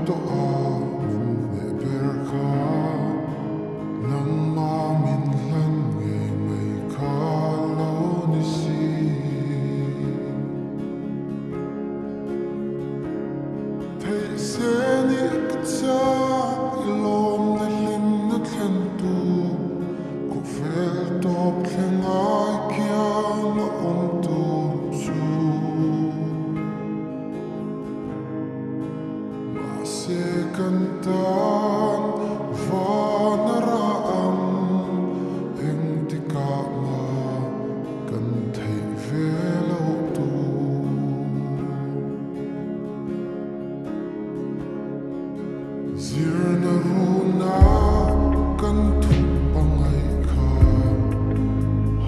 to min ne ber kha nang ma min hlan nge mai kha lo ni si thei se ni ka cha ilom na lim na thlen tu ko fel top thlen ai kia na tu chu se cantan vanara am eng tika ma kan thei velo tu zirna runa kan thum pangai kha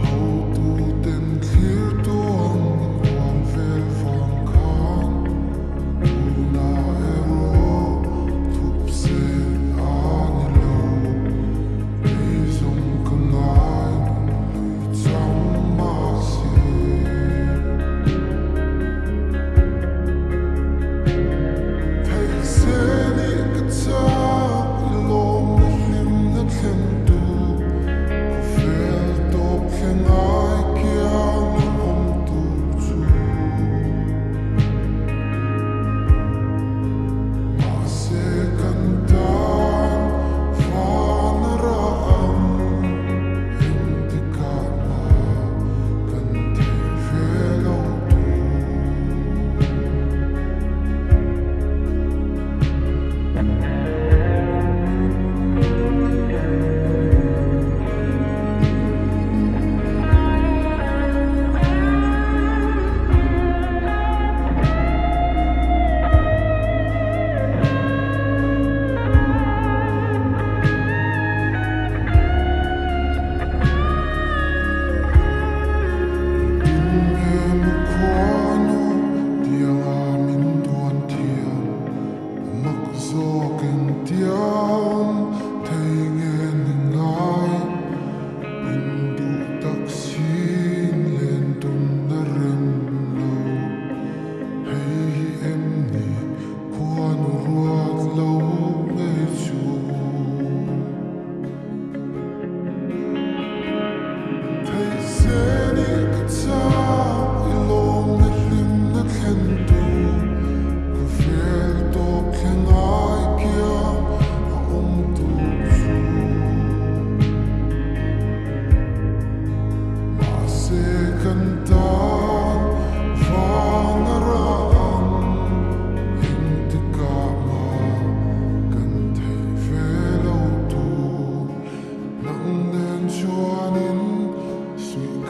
how tu ten clear tu ang wan vel fang khan una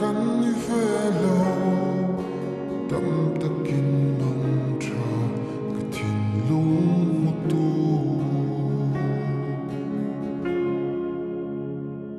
Kan ni velo tam takin